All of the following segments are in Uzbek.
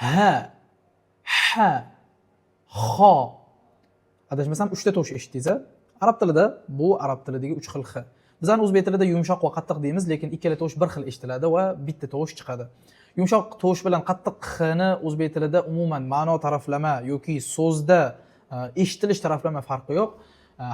ha, ha, xo. Adashmasam 3 ta tovush eshitdingiz. Arab tilida bu arab tilidagi 3 xil x. Bizning o'zbek tilida yumshoq va qattiq deymiz, lekin ikkala tovush bir xil eshitiladi va bitta tovush chiqadi. Yumshoq tovush bilan qattiq xni o'zbek tilida umuman ma'no taraflama yoki so'zda eshitilish taraflama farqi yo'q.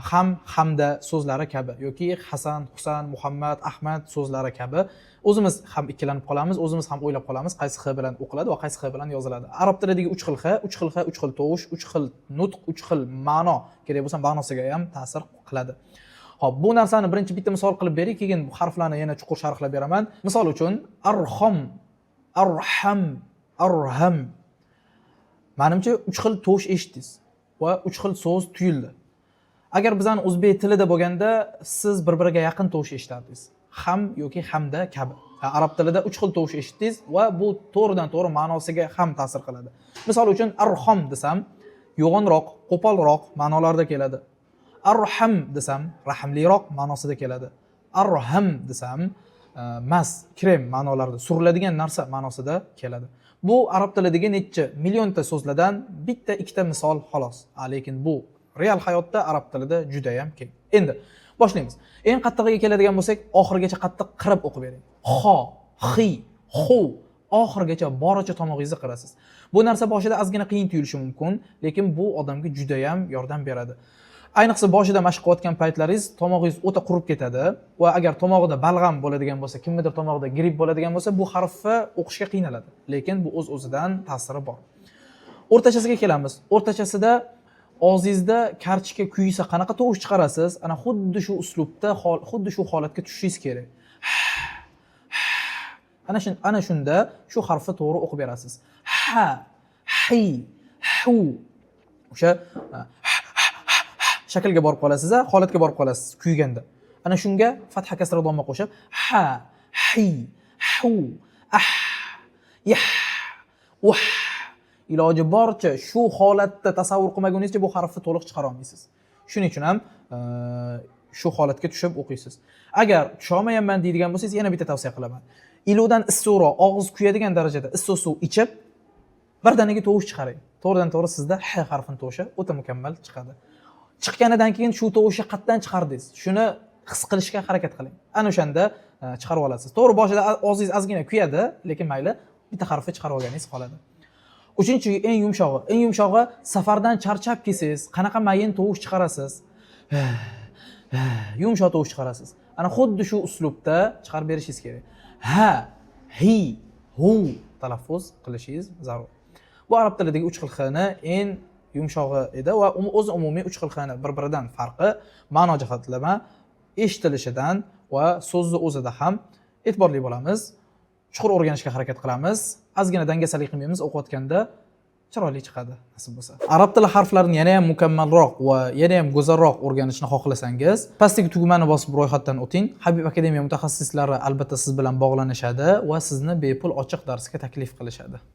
Ham, hamda so'zlari kabi yoki Hasan, Husan, Muhammad, Ahmad so'zlari kabi o'zimiz ham ikkilanib qolamiz, o'zimiz ham o'ylab qolamiz qaysi x bilan o'qiladi va qaysi x bilan yoziladi. Arab tilidagi 3 xil x, 3 xil x, 3 xil tovush, 3 xil nutq, 3 xil ma'no, kerak bo'lsa ma'nosiga ham ta'sir qiladi. Xo'p, bu narsani birinchi bitta misol qilib beray, keyin bu harflarni yana chuqur sharhlab beraman. Misol uchun arham, arham, arham. Menimcha 3 xil tovush eshitdingiz va 3 xil so'z tuyuldi. Agar bizning o'zbek tilida bo'lganda siz bir-biriga yaqin tovush eshitardingiz. Ham yoki hamda kabi. Arab tilida 3 xil tovush eshitdingiz va bu to'g'ridan-to'g'ri ma'nosiga ham ta'sir qiladi. Misol uchun arham desam, yo'g'onroq, qo'polroq ma'nolarda keladi. Arham desam, rahmliroq ma'nosida keladi. Arham desam, mas, krem ma'nolarida, suriladigan narsa ma'nosida keladi. Bu arab tilidagi necha millionta so'zlardan bitta ikkita misol xolos. Lekin bu real hayotda arab tilida juda ham keng. Endi boshlaymiz. Eng qattig'iga keladigan bo'lsak, oxirigacha qattiq qirib o'qib bering. Xo, xi, xu, oxirigacha boricha tomog'ingizni qirasiz. Bu narsa boshida ozgina qiyin tuyulishi mumkin, lekin bu odamga juda ham yordam beradi. Ayniqsa boshida mashq qilayotgan paytlaringiz tomog'ingiz o'ta qurib ketadi va agar tomog'ida balg'am bo'ladigan bo'lsa, kimnidir tomog'ida gripp bo'ladigan bo'lsa, bu harfni o'qishga qiynaladi. Lekin bu o'z-o'zidan ta'siri bor. O'rtachasiga kelamiz. O'rtachasida og'zingizda kartochka kuysa qanaqa tovush chiqarasiz? Ana xuddi shu uslubda, xuddi shu holatga tushishingiz kerak. Ana shunda shu harfni to'g'ri o'qib berasiz. Ha, hi, hu. O'sha shaklga borib qolasiz, holatga borib qolasiz kuyganda. Ana shunga fatha kasra domma qo'shib ha, hi, hu, ah, yah, wah. Iloji boricha shu holatda tasavvur qilmaguningizcha bu harfni to'liq chiqara olmaysiz. Shuning uchun ham shu holatga tushib o'qiysiz. Agar tusha olmayapman deydigan bo'lsangiz, yana bitta tavsiya qilaman. Ilodan issiqroq, og'iz kuyadigan darajada issiq suv ichib, birdaniga tovush chiqaring. To'g'ridan-to'g'ri sizda h harfini tovushi o'ta mukammal chiqadi. Chiqqanidan keyin shu tovushni qatdan chiqardingiz. Shuni his qilishga harakat qiling. Ana o'shanda chiqarib olasiz. To'g'ri, boshida og'zingiz ozgina kuyadi, lekin mayli, bitta harfni chiqarib olganingiz qoladi. Uchinchi eng yumshog'i safardan charchab kelsangiz, qanaqa mayin tovush chiqarasiz? Yumshoq tovush chiqarasiz. Ana xuddi shu uslubda chiqarib berishingiz kerak. Ha, hi, hu talaffuz qilishingiz zarur. Bu arab tilidagi 3 xil xni eng yumshog'i edi va o'z umumiy 3 xil xni bir-biridan farqi ma'no jihatlama, eshitilishidan va so'zni o'zida ham e'tiborli bo'lamiz. Chuqur o'rganishga harakat qilamiz. Ozgina dangasalik qilmaymiz, o'qiyotganda chiroyli chiqadi nasib bo'lsa. Arab tili harflarini yana ham mukammalroq va yana ham go'zalroq o'rganishni xohlasangiz, pastdagi tugmani bosib ro'yxatdan o'ting. Habib Akademiya mutaxassislari albatta siz bilan bog'lanishadi va sizni bepul ochiq darsga taklif qilishadi.